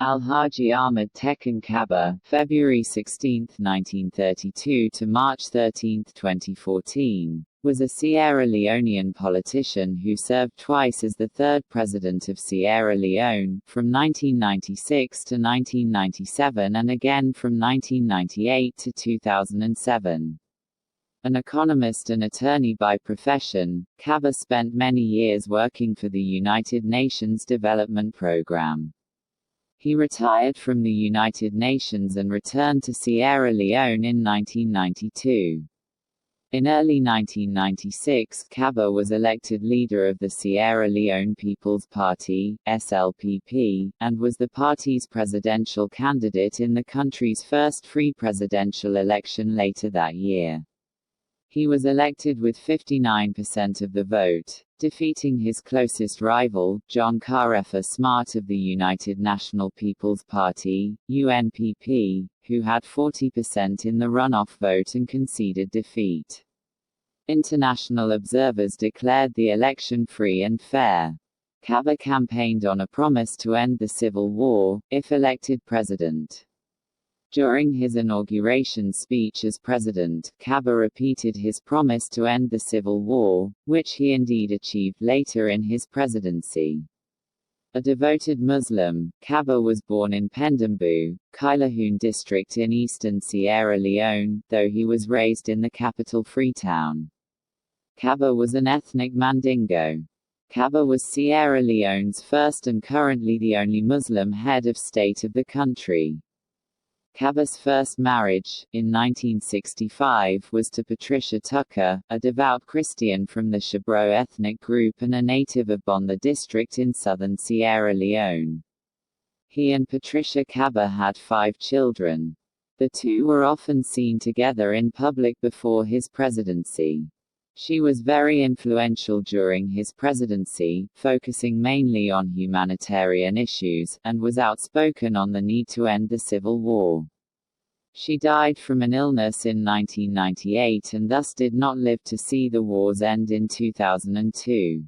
Alhaji Ahmed Tejan Kabbah, February 16, 1932 to March 13, 2014, was a Sierra Leonean politician who served twice as the third president of Sierra Leone, from 1996 to 1997 and again from 1998 to 2007. An economist and attorney by profession, Kabbah spent many years working for the United Nations Development Programme. He retired from the United Nations and returned to Sierra Leone in 1992. In early 1996, Kabbah was elected leader of the Sierra Leone People's Party, SLPP, and was the party's presidential candidate in the country's first free presidential election later that year. He was elected with 59% of the vote, defeating his closest rival, John Karefa Smart of the United National People's Party, UNPP, who had 40% in the runoff vote and conceded defeat. International observers declared the election free and fair. Kabbah campaigned on a promise to end the civil war, if elected president. During his inauguration speech as president, Kabbah repeated his promise to end the civil war, which he indeed achieved later in his presidency. A devoted Muslim, Kabbah was born in Pendembu, Kailahun district in eastern Sierra Leone, though he was raised in the capital Freetown. Kabbah was an ethnic Mandingo. Kabbah was Sierra Leone's first and currently the only Muslim head of state of the country. Kabbah's first marriage, in 1965, was to Patricia Tucker, a devout Christian from the Shebro ethnic group and a native of Bonda district in southern Sierra Leone. He and Patricia Kabbah had 5 children. The two were often seen together in public before his presidency. She was very influential during his presidency, focusing mainly on humanitarian issues, and was outspoken on the need to end the civil war. She died from an illness in 1998 and thus did not live to see the war's end in 2002.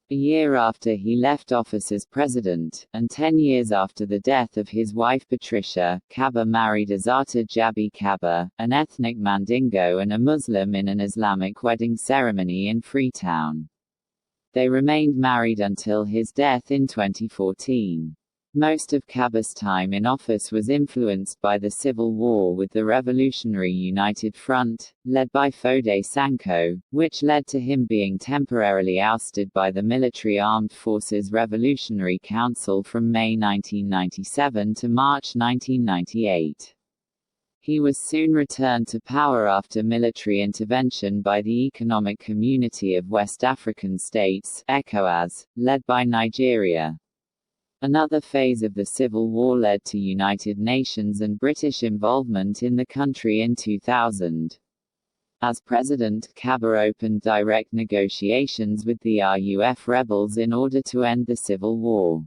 A year after he left office as president, and 10 years after the death of his wife Patricia, Kabbah married Azata Jabi Kabbah, an ethnic Mandingo and a Muslim in an Islamic wedding ceremony in Freetown. They remained married until his death in 2014. Most of Kabbah's time in office was influenced by the civil war with the Revolutionary United Front, led by Foday Sanko, which led to him being temporarily ousted by the Military Armed Forces Revolutionary Council from May 1997 to March 1998. He was soon returned to power after military intervention by the Economic Community of West African States, ECOWAS, led by Nigeria. Another phase of the civil war led to United Nations and British involvement in the country in 2000. As president, Kabbah opened direct negotiations with the RUF rebels in order to end the civil war.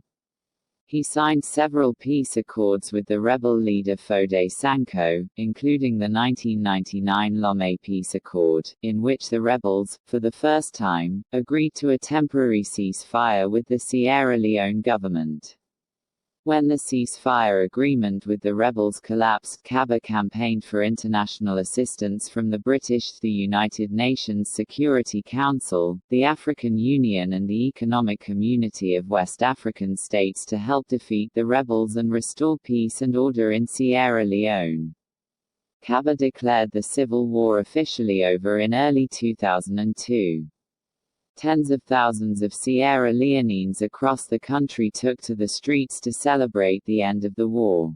He signed several peace accords with the rebel leader Foday Sanko, including the 1999 Lomé Peace Accord, in which the rebels, for the first time, agreed to a temporary ceasefire with the Sierra Leone government. When the ceasefire agreement with the rebels collapsed, Kabbah campaigned for international assistance from the British, the United Nations Security Council, the African Union and the Economic Community of West African States to help defeat the rebels and restore peace and order in Sierra Leone. Kabbah declared the civil war officially over in early 2002. Tens of thousands of Sierra Leoneans across the country took to the streets to celebrate the end of the war.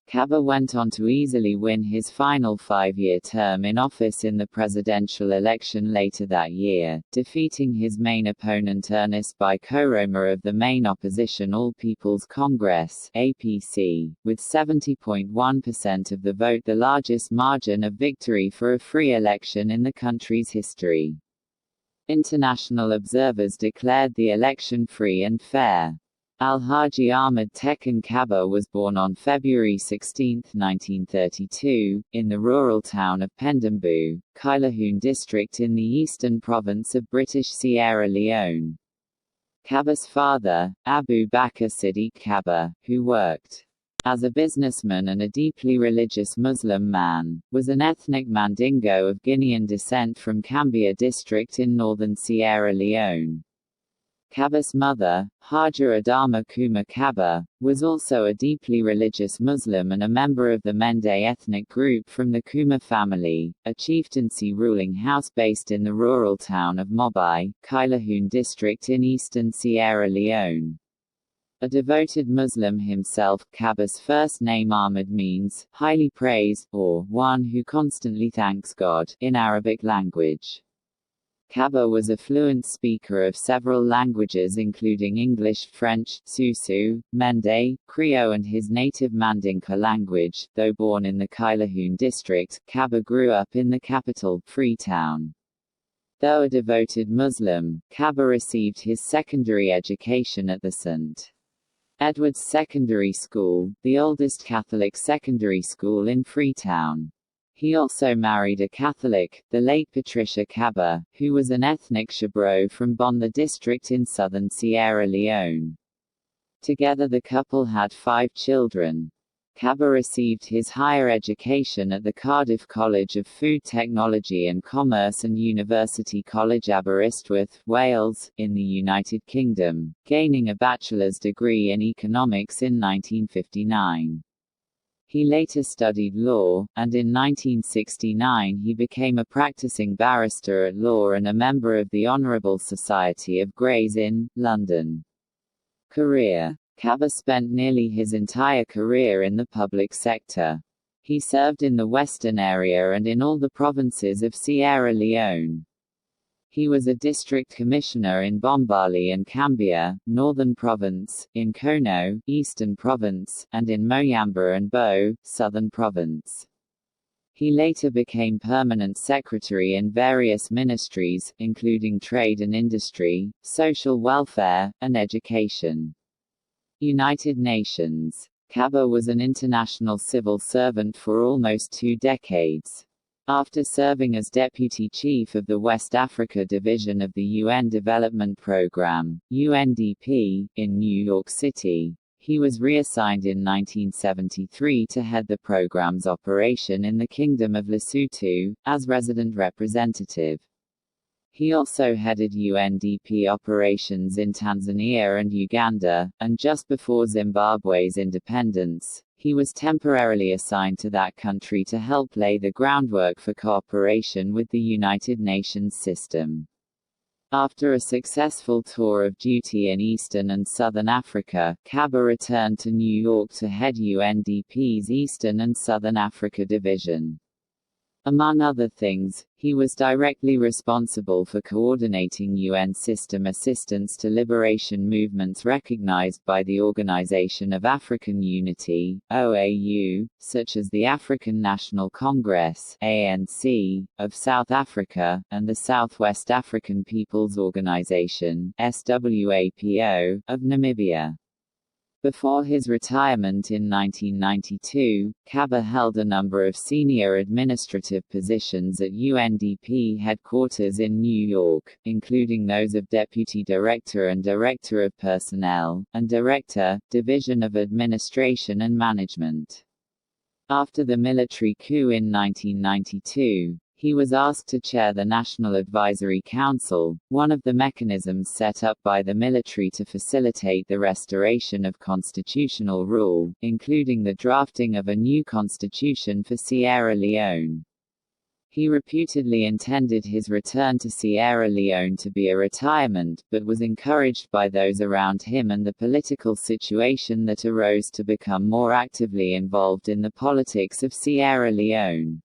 Kabbah went on to easily win his final 5-year term in office in the presidential election later that year, defeating his main opponent Ernest Bai Koroma of the main opposition All People's Congress (APC), with 70.1% of the vote, the largest margin of victory for a free election in the country's history. International observers declared the election free and fair. Alhaji Ahmed Tejan Kabbah was born on February 16, 1932, in the rural town of Pendembu, Kailahun district in the eastern province of British Sierra Leone. Kabbah's father, Abu Bakr Siddiq Kabbah, who worked as a businessman and a deeply religious Muslim man, was an ethnic Mandingo of Guinean descent from Cambia district in northern Sierra Leone. Kabbah's mother, Hajar Adama Kuma Kabbah, was also a deeply religious Muslim and a member of the Mende ethnic group from the Kuma family, a chieftaincy ruling house based in the rural town of Mobai, Kailahun district in eastern Sierra Leone. A devoted Muslim himself, Kabbah's first name Ahmad means, highly praised, or, one who constantly thanks God, in Arabic language. Kabbah was a fluent speaker of several languages including English, French, Susu, Mende, Creole and his native Mandinka language. Though born in the Kailahun district, Kabbah grew up in the capital, Freetown. Though a devoted Muslim, Kabbah received his secondary education at the St. Edward's Secondary School, the oldest Catholic secondary school in Freetown. He also married a Catholic, the late Patricia Kabbah, who was an ethnic Shebro from Bonda district in southern Sierra Leone. Together the couple had 5 children. Kabbah received his higher education at the Cardiff College of Food Technology and Commerce and University College Aberystwyth, Wales, in the United Kingdom, gaining a bachelor's degree in economics in 1959. He later studied law, and in 1969 he became a practicing barrister at law and a member of the Honourable Society of Grays in London. Career. Kabbah spent nearly his entire career in the public sector. He served in the Western area and in all the provinces of Sierra Leone. He was a district commissioner in Bombali and Cambia, Northern Province, in Kono, Eastern Province, and in Moyamba and Bo, Southern Province. He later became permanent secretary in various ministries, including trade and industry, social welfare, and education. United Nations. Kabbah was an international civil servant for almost 2 decades. After serving as Deputy Chief of the West Africa Division of the UN Development Programme, UNDP, in New York City, he was reassigned in 1973 to head the programme's operation in the Kingdom of Lesotho, as resident representative. He also headed UNDP operations in Tanzania and Uganda, and just before Zimbabwe's independence, he was temporarily assigned to that country to help lay the groundwork for cooperation with the United Nations system. After a successful tour of duty in Eastern and Southern Africa, Kabbah returned to New York to head UNDP's Eastern and Southern Africa Division. Among other things, he was directly responsible for coordinating UN system assistance to liberation movements recognized by the Organization of African Unity, OAU, such as the African National Congress, ANC, of South Africa, and the Southwest African People's Organization, SWAPO, of Namibia. Before his retirement in 1992, Kabbah held a number of senior administrative positions at UNDP headquarters in New York, including those of Deputy Director and Director of Personnel, and Director, Division of Administration and Management. After the military coup in 1992, he was asked to chair the National Advisory Council, one of the mechanisms set up by the military to facilitate the restoration of constitutional rule, including the drafting of a new constitution for Sierra Leone. He reputedly intended his return to Sierra Leone to be a retirement, but was encouraged by those around him and the political situation that arose to become more actively involved in the politics of Sierra Leone.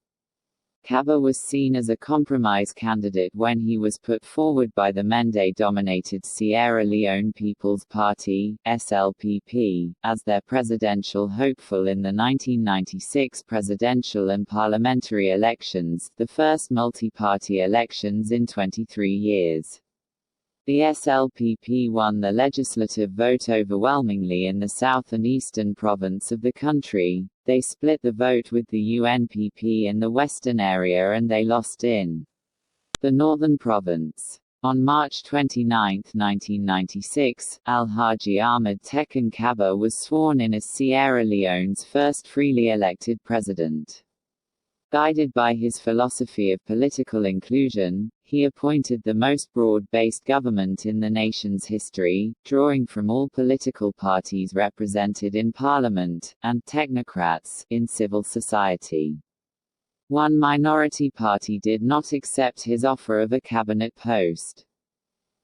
Kabbah was seen as a compromise candidate when he was put forward by the Mende-dominated Sierra Leone People's Party, SLPP, as their presidential hopeful in the 1996 presidential and parliamentary elections, the first multi-party elections in 23 years. The SLPP won the legislative vote overwhelmingly in the south and eastern province of the country. They split the vote with the UNPP in the western area and they lost in the northern province. On March 29, 1996, Alhaji Ahmed Tejan Kabbah was sworn in as Sierra Leone's first freely elected president. Guided by his philosophy of political inclusion, he appointed the most broad-based government in the nation's history, drawing from all political parties represented in parliament, and technocrats in civil society. One minority party did not accept his offer of a cabinet post.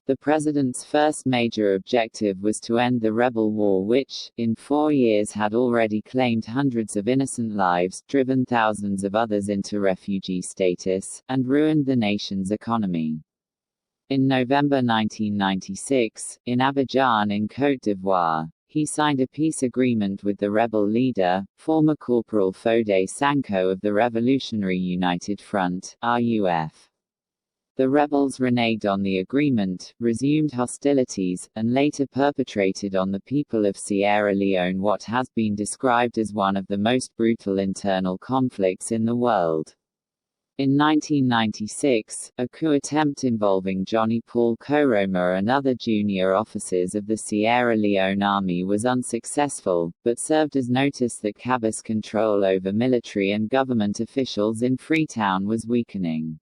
The president's first major objective was to end the rebel war which, in 4 years had already claimed hundreds of innocent lives, driven thousands of others into refugee status, and ruined the nation's economy. In November 1996, in Abidjan in Côte d'Ivoire, he signed a peace agreement with the rebel leader, former Corporal Fode Sanko of the Revolutionary United Front, RUF. The rebels reneged on the agreement, resumed hostilities, and later perpetrated on the people of Sierra Leone what has been described as one of the most brutal internal conflicts in the world. In 1996, a coup attempt involving Johnny Paul Koroma and other junior officers of the Sierra Leone Army was unsuccessful, but served as notice that Kabbah's control over military and government officials in Freetown was weakening.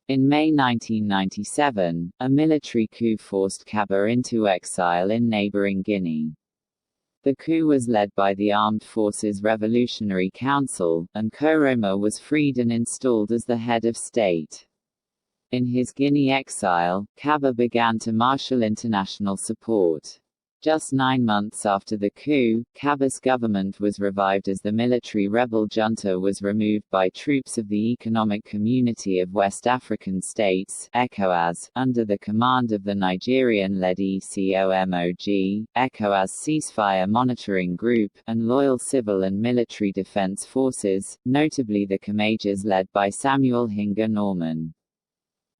In May 1997, a military coup forced Kabbah into exile in neighboring Guinea. The coup was led by the Armed Forces Revolutionary Council, and Koroma was freed and installed as the head of state. In his Guinea exile, Kabbah began to marshal international support. Just 9 months after the coup, Kabbah's government was revived as the military rebel junta was removed by troops of the Economic Community of West African States (ECOWAS), under the command of the Nigerian-led ECOMOG, ECOWAS Ceasefire Monitoring Group, and loyal civil and military defense forces, notably the Kamajas led by Samuel Hinga Norman.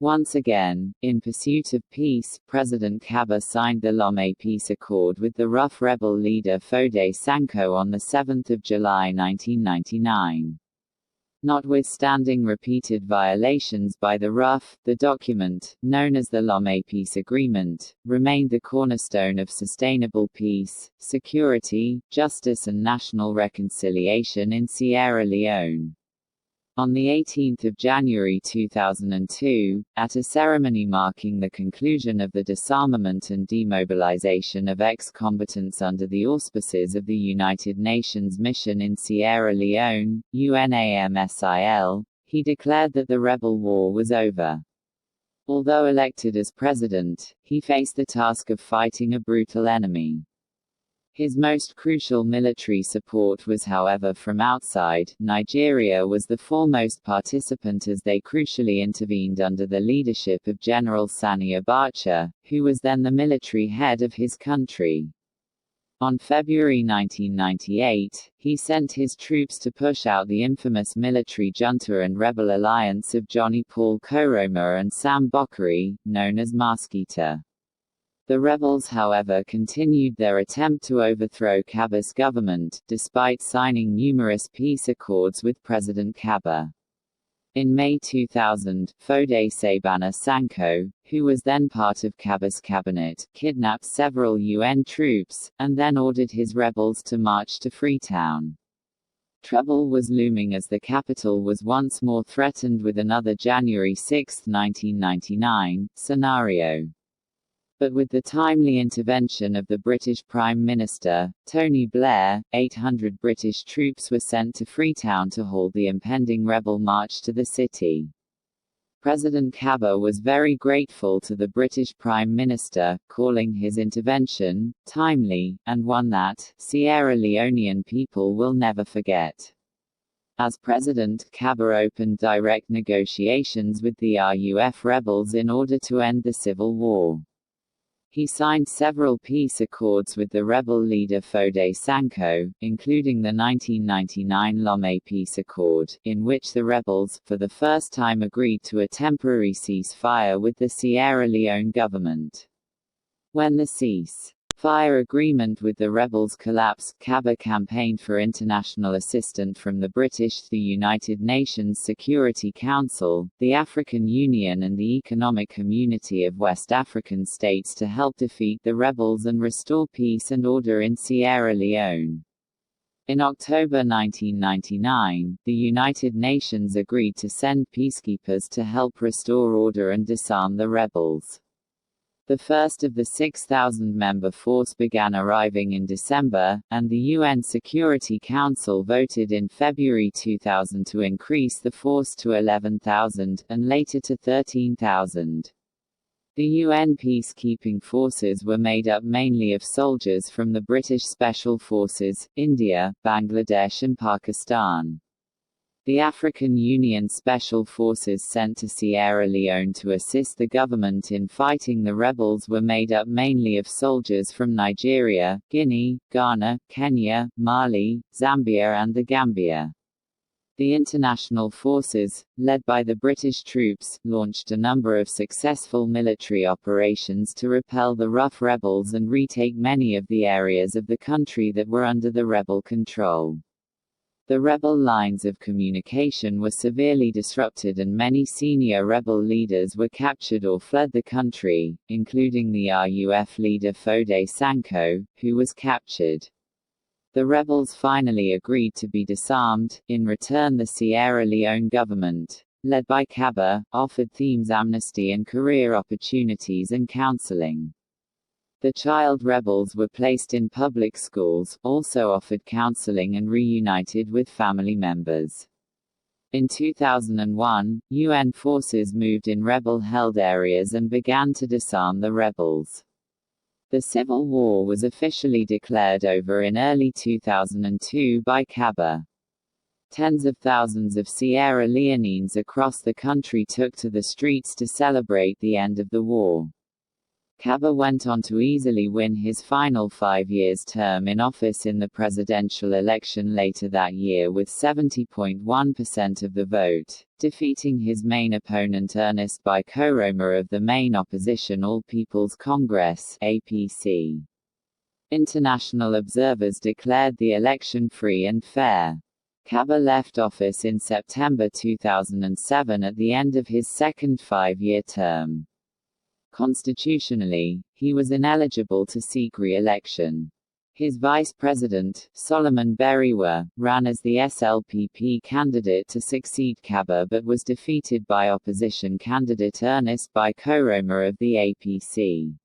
Once again, in pursuit of peace, President Kabbah signed the Lomé Peace Accord with the rough rebel leader Fode Sanko on 7 July 1999. Notwithstanding repeated violations by the RUF, the document, known as the Lomé Peace Agreement, remained the cornerstone of sustainable peace, security, justice and national reconciliation in Sierra Leone. On 18 January 2002, at a ceremony marking the conclusion of the disarmament and demobilization of ex-combatants under the auspices of the United Nations Mission in Sierra Leone, UNAMSIL, he declared that the rebel war was over. Although elected as president, he faced the task of fighting a brutal enemy. His most crucial military support was however from outside. Nigeria was the foremost participant as they crucially intervened under the leadership of General Sani Abacha, who was then the military head of his country. On February 1998, he sent his troops to push out the infamous military junta and rebel alliance of Johnny Paul Koroma and Sam Bokari, known as Maskita. The rebels however continued their attempt to overthrow Kabbah's government, despite signing numerous peace accords with President Kabbah. In May 2000, Fode Sabana Sanko, who was then part of Kabbah's cabinet, kidnapped several UN troops, and then ordered his rebels to march to Freetown. Trouble was looming as the capital was once more threatened with another January 6, 1999, scenario. But with the timely intervention of the British Prime Minister, Tony Blair, 800 British troops were sent to Freetown to halt the impending rebel march to the city. President Kabbah was very grateful to the British Prime Minister, calling his intervention timely, and one that Sierra Leonean people will never forget. As president, Kabbah opened direct negotiations with the RUF rebels in order to end the civil war. He signed several peace accords with the rebel leader Fode Sanko, including the 1999 Lomé Peace Accord, in which the rebels, for the first time agreed to a temporary ceasefire with the Sierra Leone government. When the cease Fire agreement with the rebels collapse. Kabbah campaigned for international assistance from the British, the United Nations Security Council, the African Union and the Economic Community of West African States to help defeat the rebels and restore peace and order in Sierra Leone. In October 1999, the United Nations agreed to send peacekeepers to help restore order and disarm the rebels. The first of the 6,000-member force began arriving in December, and the UN Security Council voted in February 2000 to increase the force to 11,000, and later to 13,000. The UN peacekeeping forces were made up mainly of soldiers from the British Special Forces, India, Bangladesh and Pakistan. The African Union Special Forces sent to Sierra Leone to assist the government in fighting the rebels were made up mainly of soldiers from Nigeria, Guinea, Ghana, Kenya, Mali, Zambia and the Gambia. The international forces, led by the British troops, launched a number of successful military operations to repel the rough rebels and retake many of the areas of the country that were under the rebel control. The rebel lines of communication were severely disrupted and many senior rebel leaders were captured or fled the country, including the RUF leader Foday Sanko, who was captured. The rebels finally agreed to be disarmed. In return, the Sierra Leone government, led by Kabbah, offered themes amnesty and career opportunities and counseling. The child rebels were placed in public schools, also offered counseling and reunited with family members. In 2001, UN forces moved in rebel-held areas and began to disarm the rebels. The civil war was officially declared over in early 2002 by Kabbah. Tens of thousands of Sierra Leoneans across the country took to the streets to celebrate the end of the war. Kabbah went on to easily win his final 5-year term in office in the presidential election later that year with 70.1% of the vote, defeating his main opponent Ernest Bai Koroma of the main opposition All People's Congress (APC). International observers declared the election free and fair. Kabbah left office in September 2007 at the end of his second 5-year term. Constitutionally, he was ineligible to seek re-election. His vice president, Solomon Beriwa, ran as the SLPP candidate to succeed Kabbah but was defeated by opposition candidate Ernest Bai Koroma of the APC.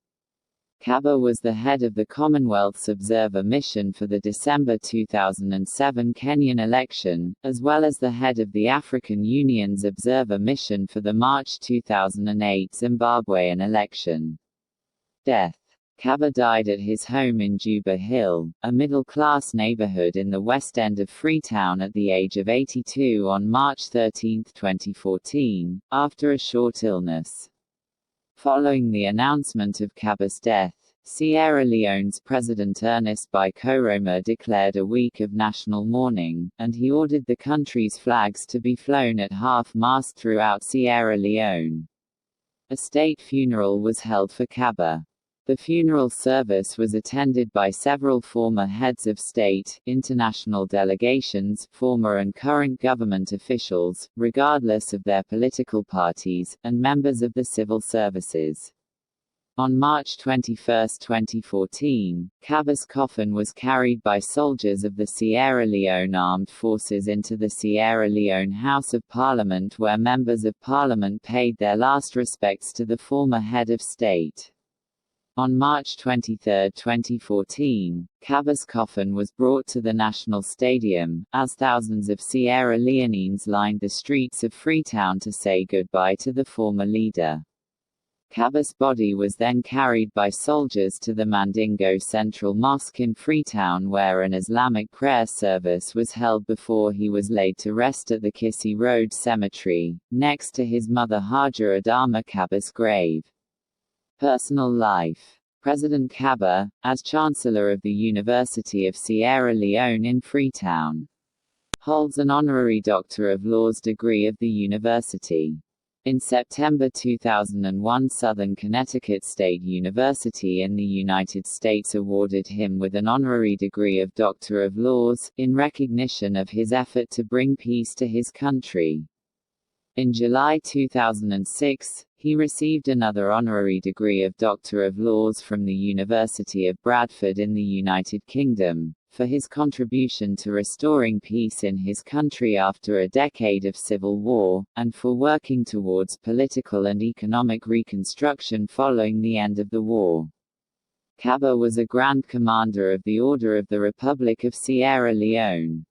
Kabbah was the head of the Commonwealth's Observer Mission for the December 2007 Kenyan election, as well as the head of the African Union's Observer Mission for the March 2008 Zimbabwean election. Death. Kabbah died at his home in Juba Hill, a middle-class neighborhood in the West End of Freetown at the age of 82 on March 13, 2014, after a short illness. Following the announcement of Kabbah's death, Sierra Leone's President Ernest Bai Koroma declared a week of national mourning, and he ordered the country's flags to be flown at half-mast throughout Sierra Leone. A state funeral was held for Kabbah. The funeral service was attended by several former heads of state, international delegations, former and current government officials, regardless of their political parties, and members of the civil services. On March 21, 2014, Kabbah's coffin was carried by soldiers of the Sierra Leone Armed Forces into the Sierra Leone House of Parliament where members of parliament paid their last respects to the former head of state. On March 23, 2014, Kabbah's coffin was brought to the National Stadium, as thousands of Sierra Leoneans lined the streets of Freetown to say goodbye to the former leader. Kabbah's body was then carried by soldiers to the Mandingo Central Mosque in Freetown where an Islamic prayer service was held before he was laid to rest at the Kissy Road Cemetery, next to his mother Hajar Adama Kabbah's grave. Personal life. President Kabbah, as Chancellor of the University of Sierra Leone in Freetown, holds an honorary Doctor of Laws degree of the university. In September 2001, Southern Connecticut State University in the United States awarded him with an honorary degree of Doctor of Laws, in recognition of his effort to bring peace to his country. In July 2006, he received another honorary degree of Doctor of Laws from the University of Bradford in the United Kingdom, for his contribution to restoring peace in his country after a decade of civil war, and for working towards political and economic reconstruction following the end of the war. Kabbah was a Grand Commander of the Order of the Republic of Sierra Leone.